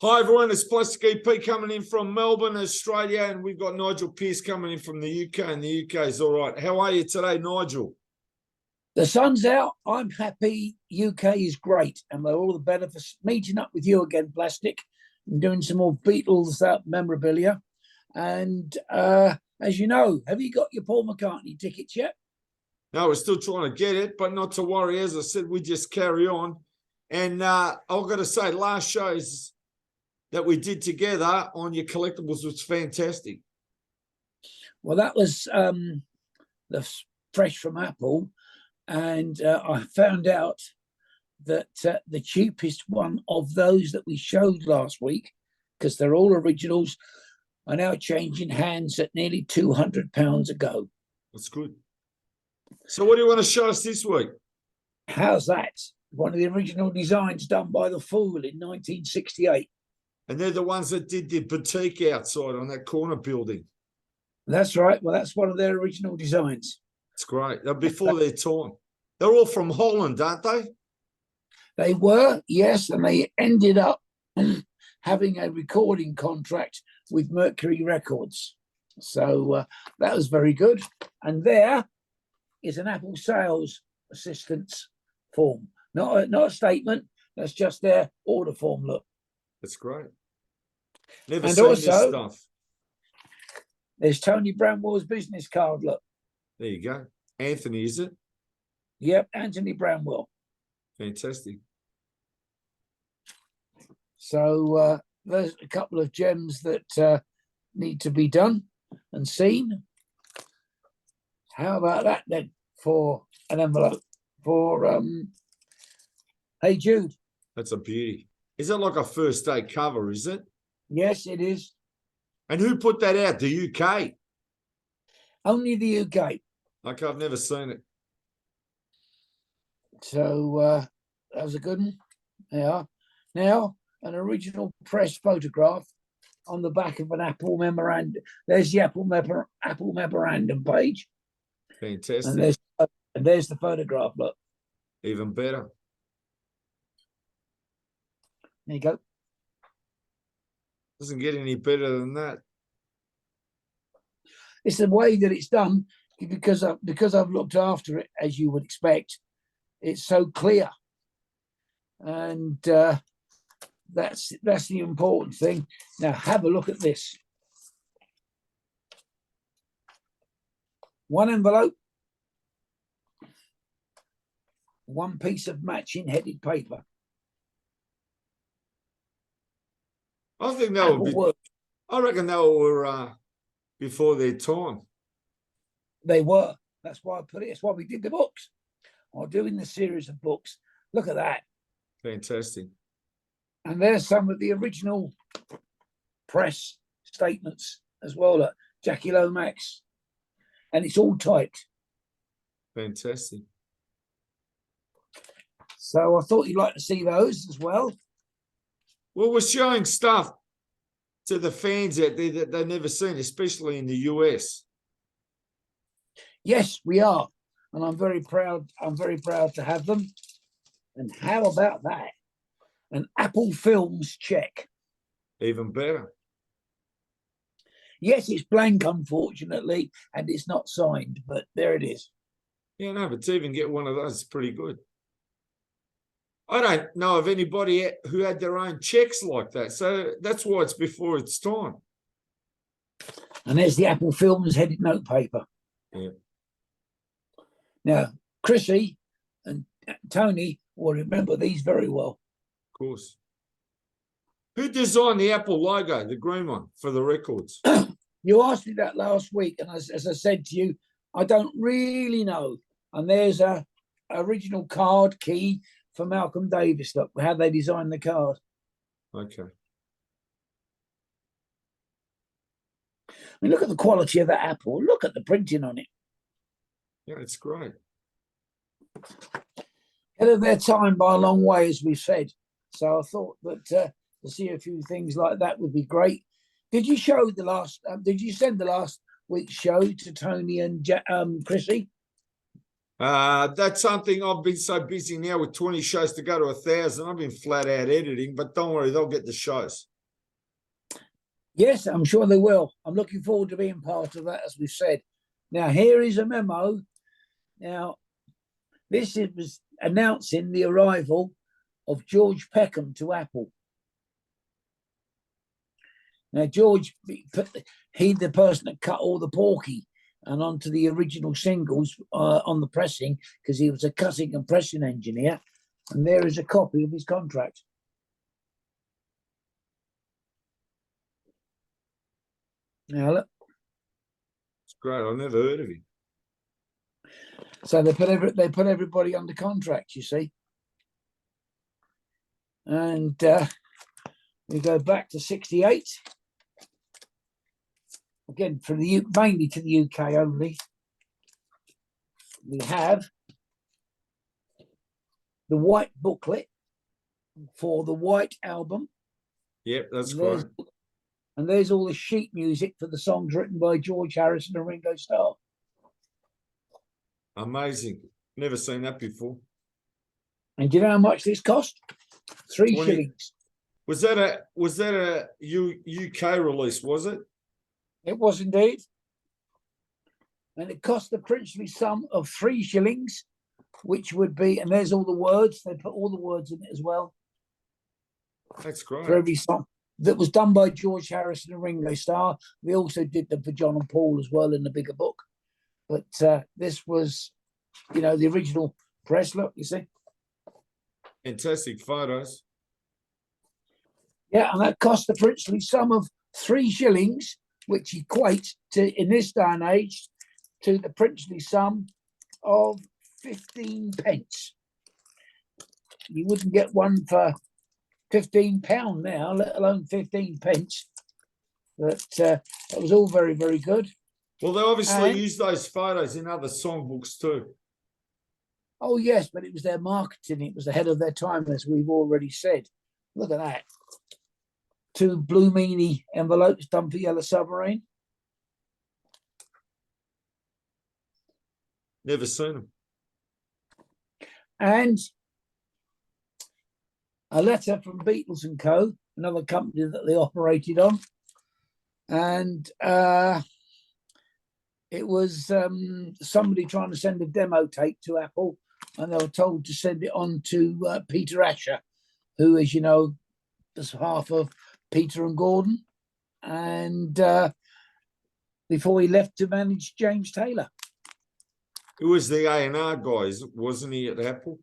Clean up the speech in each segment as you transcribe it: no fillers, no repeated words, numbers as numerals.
Hi everyone, it's Plastic EP coming in from Melbourne, Australia, and we've got Nigel Pearce coming in from the UK, and the UK is all right. How are you today, Nigel? The sun's out. I'm happy. UK is great, and we're all the better for meeting up with you again, Plastic, and doing some more Beatles memorabilia. And as you know, have you got your Paul McCartney tickets yet? No, we're still trying to get it, but not to worry. As I said, we just carry on. And I've got to say, last shows that we did together on your collectibles was fantastic. Well, that was the fresh from Apple, and I found out that the cheapest one of those that we showed last week, because they're all originals, are now changing hands at nearly £200 a go. That's good. So what do you want to show us this week? How's that? One of the original designs done by the Fool in 1968. And they're the ones that did the boutique outside on that corner building. That's right. Well, that's one of their original designs. It's great. They're before their time. They're all from Holland, aren't they? They were, yes, and they ended up having a recording contract with Mercury Records. So that was very good. And there is an Apple sales assistance form. Not a statement. That's just their order form. Look. That's great. Never and seen also, this stuff. There's Tony Bramwell's business card. Look. There you go. Anthony, is it? Yep, Anthony Bramwell. Fantastic. So there's a couple of gems that need to be done and seen. How about that then for an envelope for Hey Jude? That's a beauty. Is it like a first day cover, is it? Yes, it is. And who put that out? The UK? Only the UK. Okay, I've never seen it. So that was a good one. Yeah. Now, an original press photograph on the back of an Apple memorandum. There's the Apple memorandum page. Fantastic. And there's the photograph, look. Even better. There you go. Doesn't get any better than that. It's the way that it's done because I've looked after it, as you would expect. It's so clear, and that's the important thing. Now have a look at this. One envelope, one piece of matching headed paper. I think that would be. I reckon they were before their time. They were. That's why I put it. That's why we did the books. Or doing the series of books. Look at that. Fantastic. And there's some of the original press statements as well. Look, Jackie Lomax. And it's all typed. Fantastic. So I thought you'd like to see those as well. Well, we're showing stuff to the fans out there that they've never seen, especially in the US. Yes, we are. And I'm very proud to have them. And how about that? An Apple Films check. Even better. Yes, it's blank, unfortunately, and it's not signed, but there it is. Yeah, no, but to even get one of those is pretty good. I don't know of anybody who had their own checks like that. So that's why it's before its time. And there's the Apple Films headed note paper. Yeah. Now, Chrissy and Tony will remember these very well. Of course. Who designed the Apple logo, the green one, for the records? You asked me that last week, and as I said to you, I don't really know. And there's a original card key for Malcolm Davis. Look how they designed the card. Okay. I mean, look at the quality of that Apple. Look at the printing on it. Yeah, it's great. Ahead of their time by a long way, as we've said. So I thought that to see a few things like that would be great. Did you show the last? Did you send the last week's show to Tony and Chrissy? That's something I've been so busy now with 20 shows to go to 1,000. I've been flat out editing, but don't worry, they'll get the shows. Yes, I'm sure they will. I'm looking forward to being part of that, as we've said. Now, here is a memo. Now, this was announcing the arrival of George Peckham to Apple. Now, George, he's the person that cut all the Porky and onto the original singles on the pressing, because he was a cutting and pressing engineer. And there is a copy of his contract. Now, look. It's great. I've never heard of him. So they put everybody under contract, you see. And we go back to 68. Again, from the mainly to the UK only. We have the white booklet for the White Album. Yep, that's great. And there's all the sheet music for the songs written by George Harrison and Ringo Starr. Amazing. Never seen that before. And do you know how much this cost? 3 20. shillings. Was that a UK release, was it? It was indeed. And it cost the princely sum of 3 shillings, which would be, and there's all the words. They put all the words in it as well. That's great. For every song. That was done by George Harrison and Ringo Starr. They also did them for John and Paul as well in the bigger book. But this was, the original press. Look, you see. Fantastic photos. Yeah, and that cost the princely sum of 3 shillings, which equates to, in this day and age, to the princely sum of 15 pence. You wouldn't get one for £15 now, let alone 15 pence. But it was all very, very good. Well, they obviously use those photos in other songbooks too. Oh, yes, but it was their marketing. It was ahead of their time, as we've already said. Look at that. 2 blue meanie envelopes done for Yellow Submarine. Never seen them. And a letter from Beatles and Co., another company that they operated on. And it was somebody trying to send a demo tape to Apple, and they were told to send it on to Peter Asher, who, as you know, was half of Peter and Gordon. And before he left to manage James Taylor. It was the A&R guys, wasn't he, at Apple?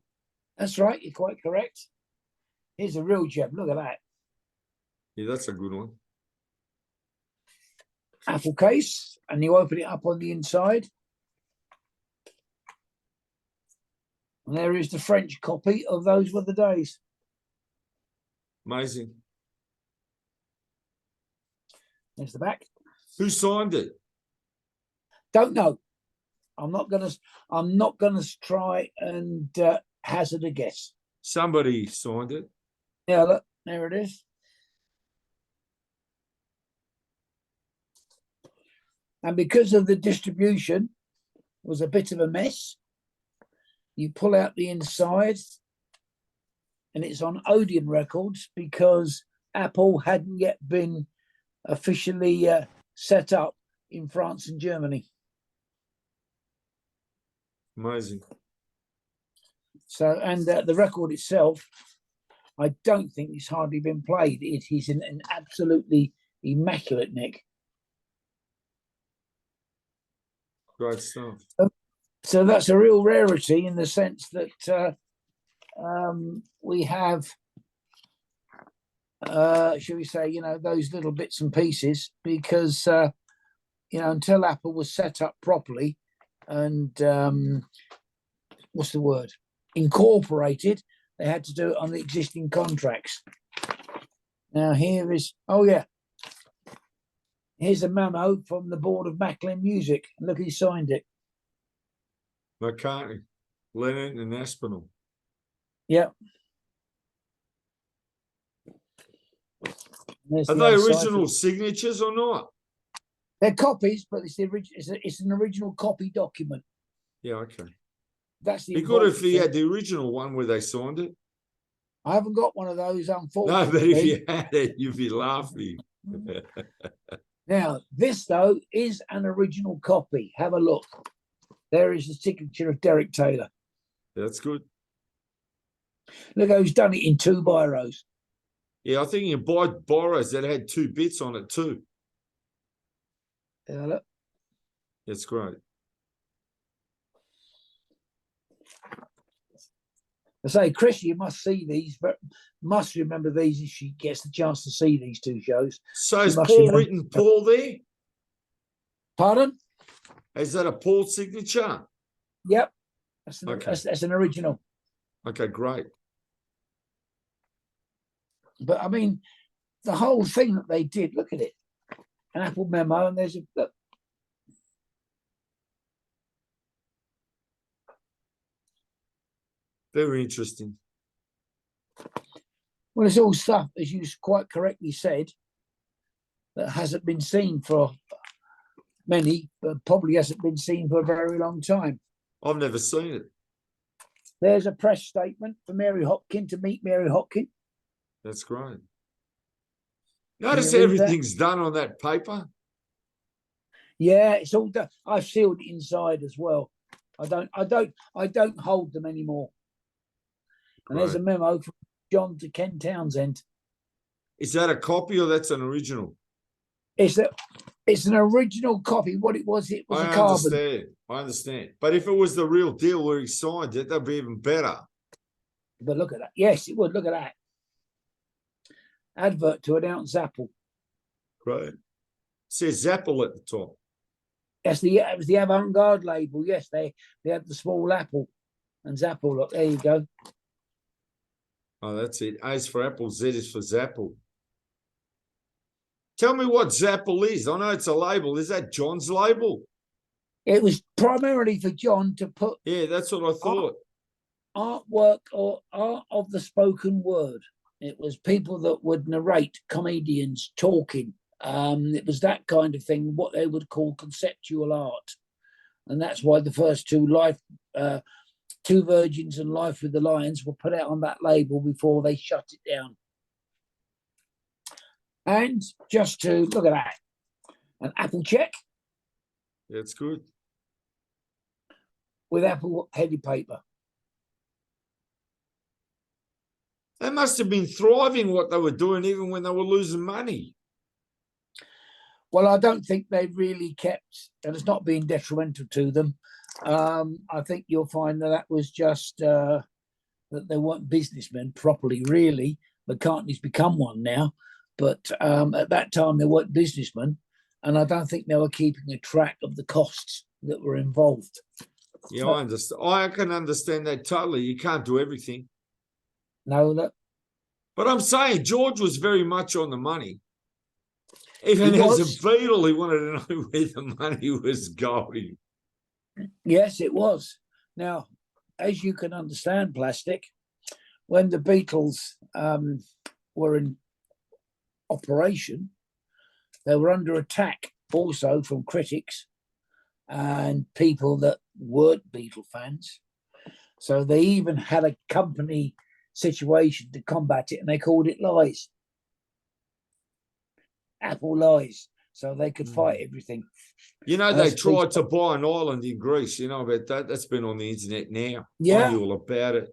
That's right, you're quite correct. Here's a real gem. Look at that. Yeah, that's a good one. Apple case, and you open it up on the inside. And there is the French copy of Those Were the Days. Amazing. There's the back. Who signed it? Don't know. I'm not gonna try and hazard a guess. Somebody signed it. Yeah, look, there it is. And because of the distribution was a bit of a mess, you pull out the inside, and it's on Odeon Records because Apple hadn't yet been officially set up in France and Germany. Amazing. So, and the record itself, I don't think it's hardly been played. It is an absolutely immaculate nick. Great stuff. So that's a real rarity in the sense that we have, shall we say, those little bits and pieces, because, until Apple was set up properly and what's the word? Incorporated, they had to do it on the existing contracts. Now here is, here's a memo from the board of Macklin Music. Look, he signed it. McCartney, Lennon, and Aspinall. Yeah. Are they original signatures or not? They're copies, but it's an original copy document. Yeah, okay. That's the Be good if important he thing. had the original one where they signed it. I haven't got one of those, No, unfortunately. but if you had it, you'd be laughing. Now, this, though, is an original copy. Have a look. There is the signature of Derek Taylor. That's good. Look how he's done it in 2 biros. Yeah, I think you buy borrows that had 2 bits on it too. Yeah, look. That's great. I say, Chris, you must see these, but must remember these if she gets the chance to see these 2 shows. So You is must Paul remember- written Paul there? Pardon? Is that a Paul signature? Yep. Okay. That's an original. Okay, great. But I mean, the whole thing that they did, look at it. An Apple memo, and there's a look. Very interesting. Well, it's all stuff, as you quite correctly said, that hasn't been seen for many, but probably hasn't been seen for a very long time. I've never seen it. There's a press statement for Mary Hopkin to meet Mary Hopkin. That's great. Notice read that? everything's done on that paper. Yeah, it's all done. I've sealed it inside as well. I don't hold them anymore. And there's a Great. memo from John to Ken Townsend. Is that a copy or that's an original? It's an original copy. What it was a I carbon. understand. But if it was the real deal where he signed it, that'd be even better. But look at that. Yes, it would. Look at that. Advert to announce Apple. Right. It says Apple at the top. Yes, it was the avant-garde label. Yes, they had the small apple and Zapple. Look, there you go. Oh, that's it. A is for Apple, Z is for Zapple. Tell me what Zapple is. I know it's a label. Is that John's label? It was primarily for John to put Yeah, that's what I thought. artwork or art of the spoken word. It was people that would narrate, comedians talking. It was that kind of thing, what they would call conceptual art. And that's why the first 2 Two Virgins and Life with the Lions were put out on that label before they shut it down. And just to look at that, an Apple check That's good. with Apple headed paper. They must have been thriving what they were doing, even when they were losing money. Well, I don't think they really kept, and it's not been detrimental to them. I think you'll find that was just that they weren't businessmen properly, really. McCartney's become one now, but at that time they weren't businessmen, and I don't think they were keeping a track of the costs that were involved. Yeah, I understand. I can understand that totally. You can't do everything. No, that. But I'm saying George was very much on the money. Even He as a was. Beatle, he wanted to know where the money was going. Yes, it was. Now, as you can understand, Plastic, when the Beatles were in operation, they were under attack also from critics and people that weren't Beatle fans. So they even had a company situation to combat it, and they called it Lies. Apple Lies. So they could fight everything. You know, they tried to buy an island in Greece. You know about that? That's been on the internet now. Yeah. I knew all about it.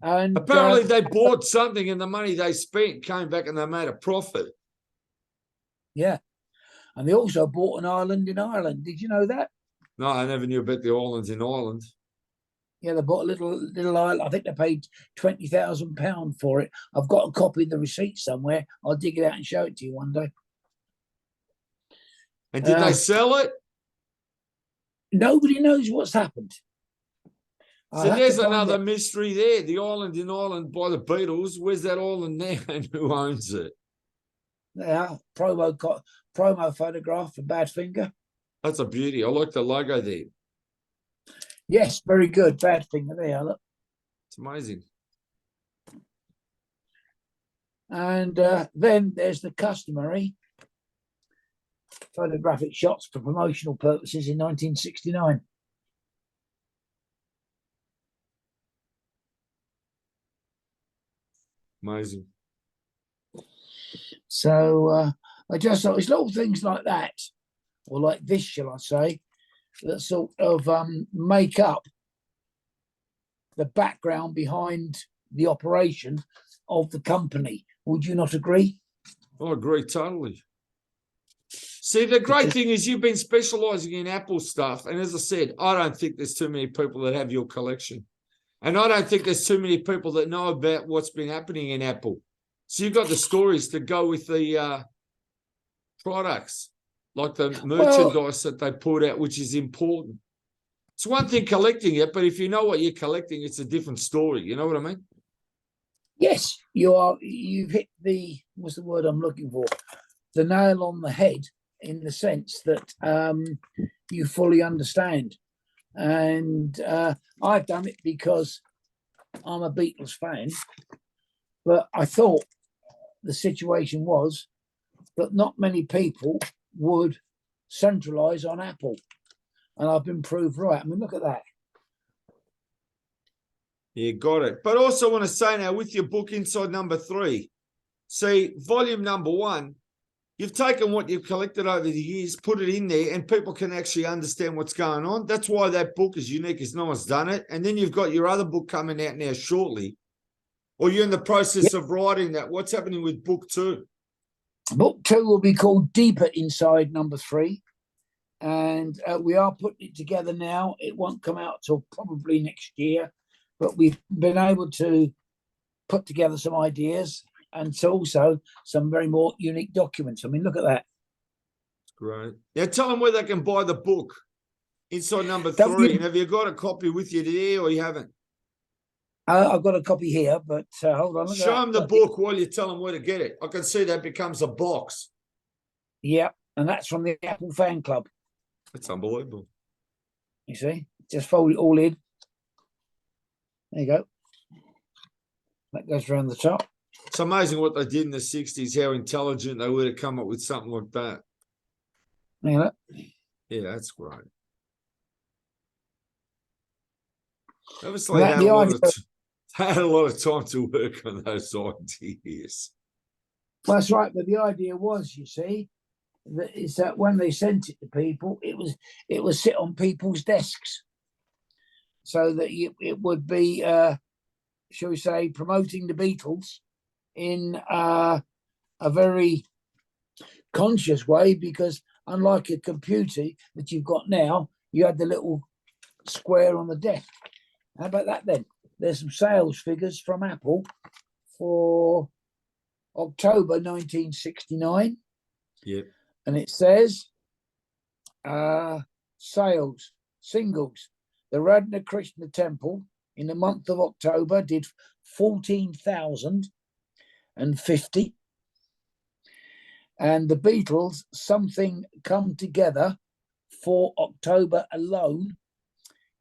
And apparently they bought something and the money they spent came back and they made a profit. Yeah. And they also bought an island in Ireland. Did you know that? No, I never knew about the islands in Ireland. Yeah, they bought a little island. I think they paid £20,000 for it. I've got a copy of the receipt somewhere. I'll dig it out and show it to you one day. And did they sell it? Nobody knows what's happened. So there's another mystery there. The island in Ireland by the Beatles. Where's that island now and who owns it? Yeah, promo photograph for Badfinger. That's a beauty. I like the logo there. Yes, very good. Badfinger there. Look. It's amazing. And then there's the customary photographic shots for promotional purposes in 1969. Amazing. So I just thought it's little things like that, or like this, shall I say, that sort of make up the background behind the operation of the company. Would you not agree? I agree totally. See, the great thing is you've been specializing in Apple stuff. And as I said, I don't think there's too many people that have your collection. And I don't think there's too many people that know about what's been happening in Apple. So you've got the stories to go with the products, like the merchandise that they put out, which is important. It's one thing collecting it, but if you know what you're collecting, it's a different story. You know what I mean? Yes, you've hit what's the word I'm looking for? The nail on the head, in the sense that you fully understand. And I've done it because I'm a Beatles fan, but I thought the situation was that not many people would centralize on Apple, and I've been proved right. I mean, look at that. Yeah, got it. But also want to say now, with your book Inside Number 3, see, volume number 1, you've taken what you've collected over the years, put it in there, and people can actually understand what's going on. That's why that book is unique, as no one's done it. And then you've got your other book coming out now shortly, or you're in the process of writing that. What's happening with book 2? Book 2 will be called Deeper Inside Number 3. And we are putting it together now. It won't come out till probably next year, but we've been able to put together some ideas and also some very more unique documents. I mean, look at that. Great. Now tell them where they can buy the book, Inside Number 3. And have you got a copy with you today, or you haven't? I've got a copy here, but hold on. Show them the book while you tell them where to get it. I can see that becomes a box. Yeah, and that's from the Apple Fan Club. That's unbelievable. You see, just fold it all in. There you go. That goes around the top. It's amazing what they did in the 60s, how intelligent they were to come up with something like that. Yeah, that's great. Obviously, they had a lot of time to work on those ideas. Well, that's right. But the idea was, you see, that when they sent it to people, it was sit on people's desks, so that it would be, shall we say, promoting the Beatles in a very conscious way, because unlike a computer that you've got now, you had the little square on the desk. How about that then? There's some sales figures from Apple for October 1969. Yep. And it says sales, singles. The Radha Krishna Temple in the month of October did 14,050. And the Beatles, Something Come Together, for October alone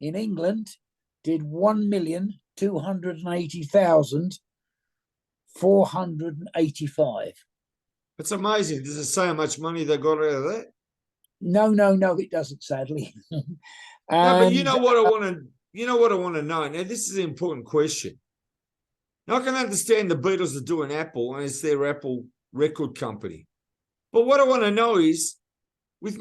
in England did 1,280,485. It's amazing. Does it say how much money they got out of that? No, it doesn't, sadly. No, but you know what I want to know. Now, this is an important question. Now, I can understand the Beatles are doing Apple, and it's their Apple record company. But what I want to know is, with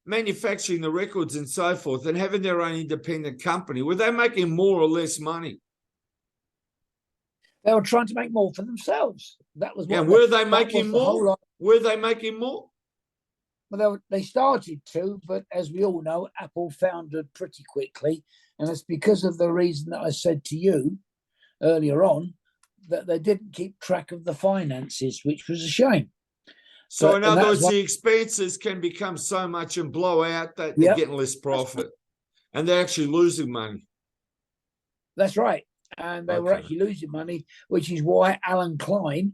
manufacturing the records and so forth, and having their own independent company, were they making more or less money? They were trying to make more for themselves. That was. And were they making more? Were they making more? Well, they started to, but as we all know, Apple foundered pretty quickly, and it's because of the reason that I said to you earlier on, that they didn't keep track of the finances, which was a shame. So in other words, the expenses can become so much and blow out that they're getting less profit, and they're actually losing money. That's right. And they were actually losing money, which is why Alan Klein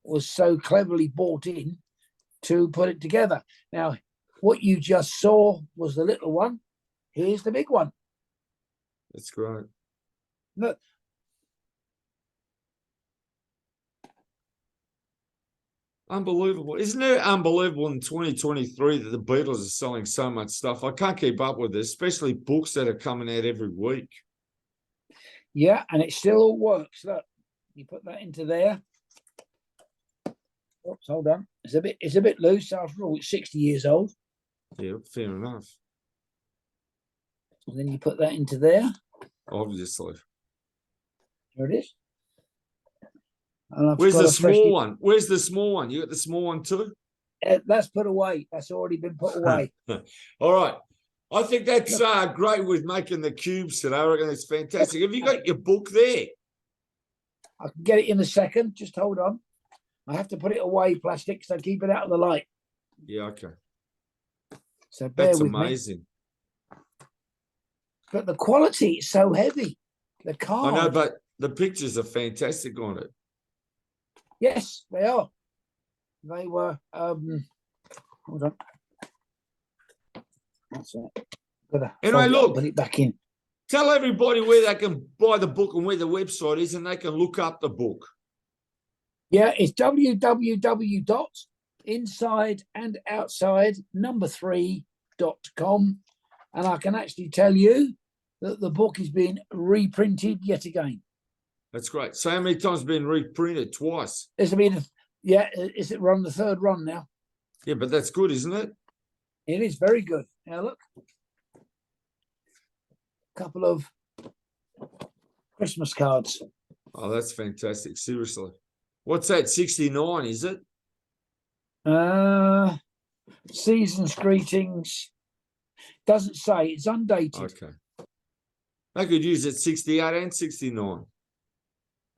was so cleverly bought in to put it together. Now, what you just saw was the little one. Here's the big one. That's great. Look. Unbelievable. Isn't it unbelievable in 2023 that the Beatles are selling so much stuff? I can't keep up with this, especially books that are coming out every week. Yeah, and it still all works. Look, You put that into there. Oops, hold on. It's a bit loose. After all, it's 60 years old. Yeah, fair enough. And then you put that into there. Obviously. There it is. And I've Where's got the a freshly- small one? Where's the small one? You got the small one too? That's put away. That's already been put away. All right. I think that's great with making the cubes today. I reckon it's fantastic. Have you got your book there? I can get it in a second. Just hold on. I have to put it away, plastic, so keep it out of the light. Yeah, okay. So bear That's with me. amazing. But the quality is so heavy. The card. I know, but the pictures are fantastic on it. Yes, they are. They were. Hold on. That's it. Anyway, look. Put it back in. Tell everybody where they can buy the book and where the website is, and they can look up the book. Yeah, it's www.insideandoutside3.com. And I can actually tell you that the book is being reprinted yet again. That's great. So how many times has it been reprinted? Twice. It's been, is it run the third run now? Yeah, but that's good, isn't it? It is very good. Now look. Couple of Christmas cards. Oh, that's fantastic. Seriously. What's that? 69, is it? Season's greetings. Doesn't say. It's undated. Okay. They could use it 68 and 69.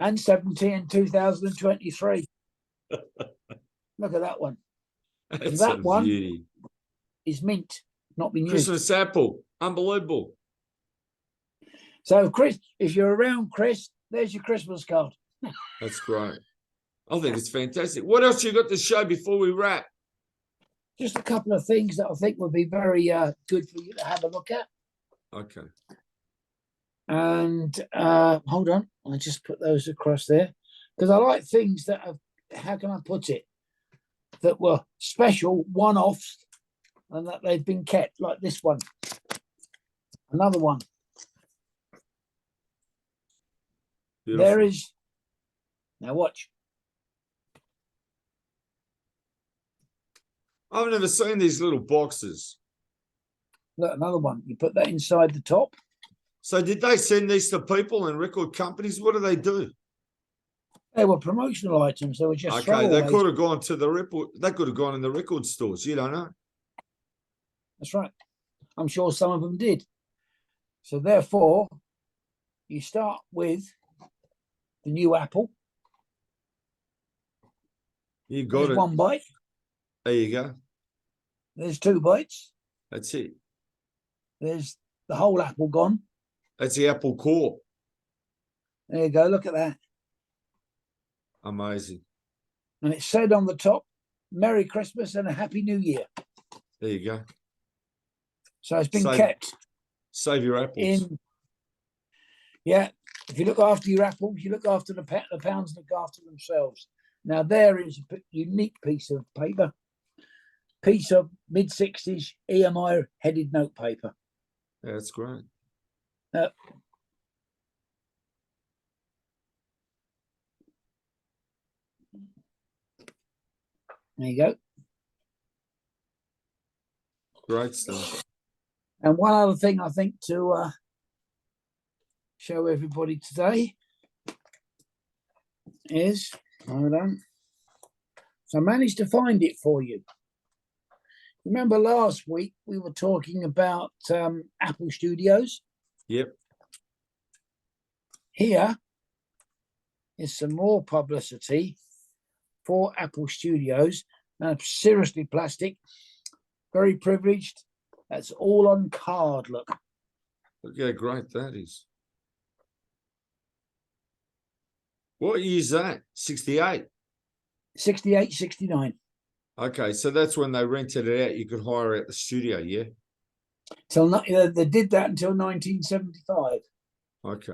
And 70 in 2023. Look at that one. That's that a one beauty. is mint, not been used. Christmas apple. Unbelievable. So, Chris, if you're around, Chris, there's your Christmas card. That's great. I think it's fantastic. What else you got to show before we wrap? Just a couple of things that I think would be very good for you to have a look at. Okay. And hold on, I'll just put those across there because I like things that have, how can I put it, that were special one-offs and that they've been kept, like this one. Another one. Beautiful. There is, now watch. I've never seen these little boxes. Look, another one. You put that inside the top. So did they send these to people and record companies? What do they do? They were promotional items. They were just Okay, they throwaways. could have gone to the record. They could have gone in the record stores. You don't know. That's right. I'm sure some of them did. So therefore, you start with the new apple. You got There's it. one bite. There you go. There's two bites. That's it. There's the whole apple gone. That's the apple core. There you go. Look at that. Amazing. And it said on the top, Merry Christmas and a Happy New Year. There you go. So it's been kept Save your apples. in. Yeah. If you look after your apples, you look after the pounds look after themselves. Now there is a unique piece of paper. Piece of mid-60s EMI headed note paper. Yeah, that's great. There you go. Great stuff. And one other thing I think to show everybody today is, hold on. So I managed to find it for you. Remember last week we were talking about Apple Studios? Yep. Here is some more publicity for Apple Studios. Now, seriously plastic, very privileged. That's all on card, look. Look how great that is. What year is that? 68? 68, 69. Okay, so that's when they rented it out. You could hire out the studio, yeah? So they did that until 1975. Okay.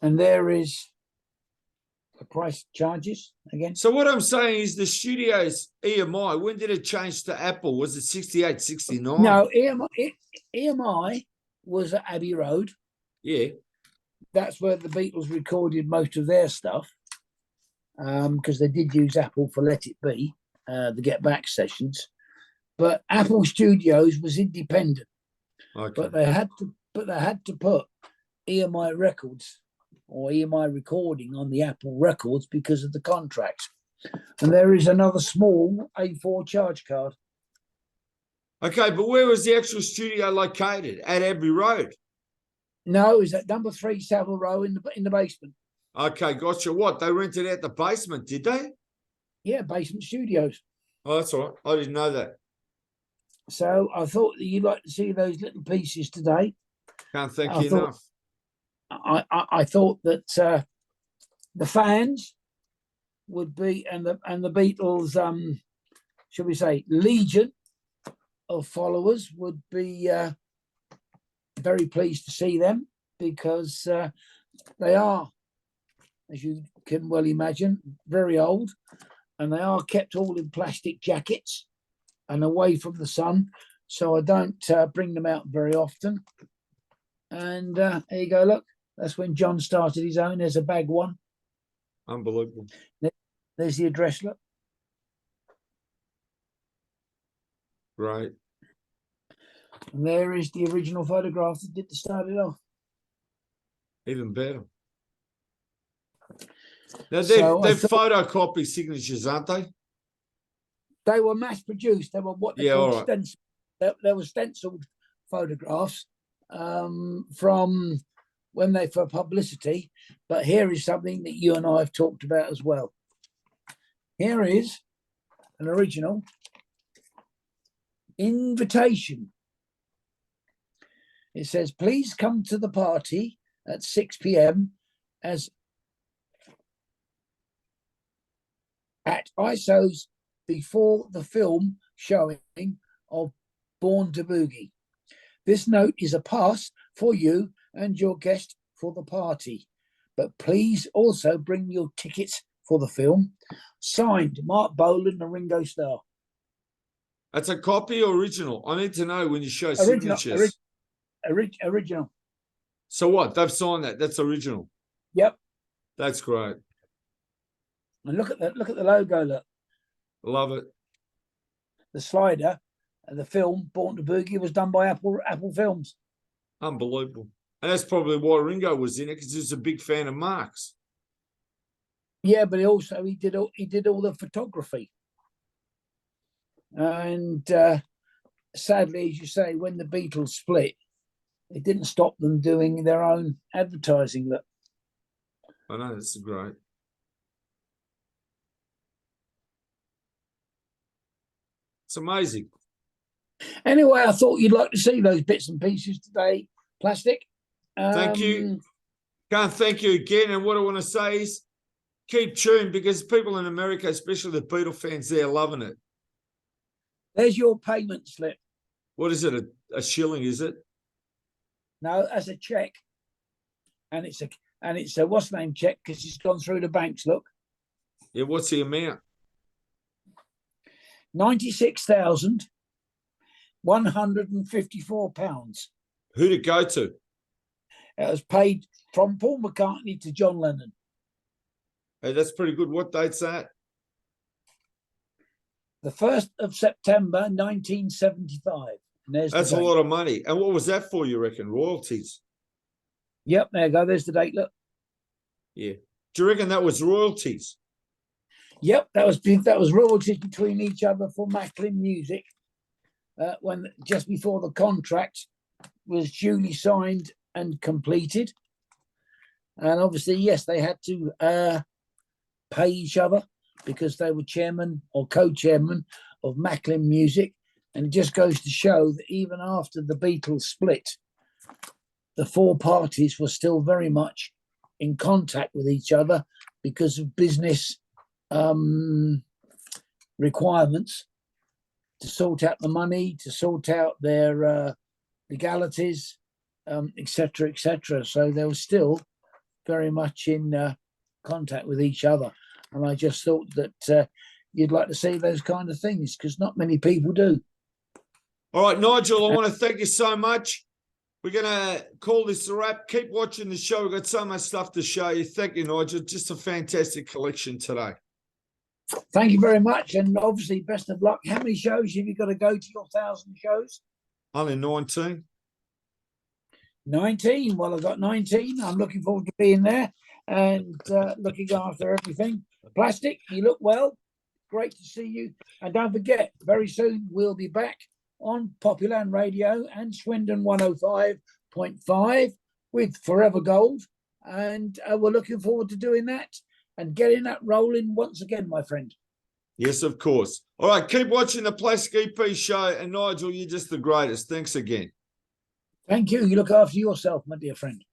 And there is the price charges again. So what I'm saying is the studio's EMI, when did it change to Apple? Was it 68, 69? No, EMI was at Abbey Road. Yeah. that's where the Beatles recorded most of their stuff, because they did use Apple for Let It Be, the Get Back sessions. But Apple Studios was independent, but they had to put EMI Records or EMI Recording on the Apple Records because of the contract. And there is another small A4 charge card. Okay, but where was the actual studio located? At Abbey Road? No, is that number 3 Savile Row in the basement? Okay, gotcha. What, they rented out the basement, did they? Yeah, basement studios. Oh, that's all right. I didn't know that. So I thought that you'd like to see those little pieces today. Can't thank you enough. I thought that the fans would be, and the Beatles, shall we say, legion of followers would be very pleased to see them, because they are, as you can well imagine, very old, and they are kept all in plastic jackets and away from the sun, so I don't bring them out very often. And here you go, look, that's when John started his own. There's a bag one. Unbelievable. There's the address, look. Right. And there is the original photograph that did start it off. Even better. Now, they're photocopy signatures, aren't they? They were mass produced. They were what they call stenciled. There were stenciled photographs from when they for publicity. But here is something that you and I have talked about as well. Here is an original invitation. It says, please come to the party at 6 p.m. as at ISO's before the film showing of Born to Boogie. This note is a pass for you and your guest for the party, but please also bring your tickets for the film. Signed, Mark Bolan and Ringo Starr. That's a copy or original? I need to know when you show signatures. Original. So what? They've signed that. That's original. Yep. That's great. And look at the logo. Look. Love it. The slider and the film Born to Boogie was done by Apple Films. Unbelievable. And that's probably why Ringo was in it, because he's a big fan of Mark's. Yeah, but he did all the photography. And sadly, as you say, when the Beatles split, it didn't stop them doing their own advertising. Look. I know, that's great. It's amazing. Anyway, I thought you'd like to see those bits and pieces today, Plastic. Thank you. Can't thank you again. And what I want to say is keep tuned, because people in America, especially the Beatle fans, they're loving it. There's your payment slip. What is it? A shilling, is it? No, that's a check. And it's a what's name check, because it's gone through the banks, look. Yeah, what's the amount? £96,154. Who'd it go to? It was paid from Paul McCartney to John Lennon. Hey, that's pretty good. What date's that? The 1st of September, 1975. That's a lot of money. And what was that for, you reckon? Royalties? Yep, there you go. There's the date, look. Yeah. Do you reckon that was royalties? Yep, that was royalties between each other for Macklin Music, when just before the contract was duly signed and completed. And obviously, yes, they had to pay each other because they were chairman or co-chairman of Macklin Music. And it just goes to show that even after the Beatles split, the four parties were still very much in contact with each other because of business requirements to sort out the money, to sort out their legalities, etc., etc. So they were still very much in contact with each other. And I just thought that you'd like to see those kind of things, because not many people do. All right, Nigel, I want to thank you so much. we're going to call this a wrap. Keep watching the show. We've got so much stuff to show you. Thank you, Nigel. Just a fantastic collection today. Thank you very much. And obviously, best of luck. How many shows have you got to go to your 1,000 shows? Only 19. 19. Well, I've got 19. I'm looking forward to being there and looking after everything. Plastic, you look well. Great to see you. And don't forget, very soon we'll be back on Popular and Radio and Swindon 105.5 with Forever Gold. And we're looking forward to doing that and getting that rolling once again, my friend. Yes, of course. All right, keep watching the Plastic EP show. And Nigel, you're just the greatest. Thanks again. Thank you. You look after yourself, my dear friend.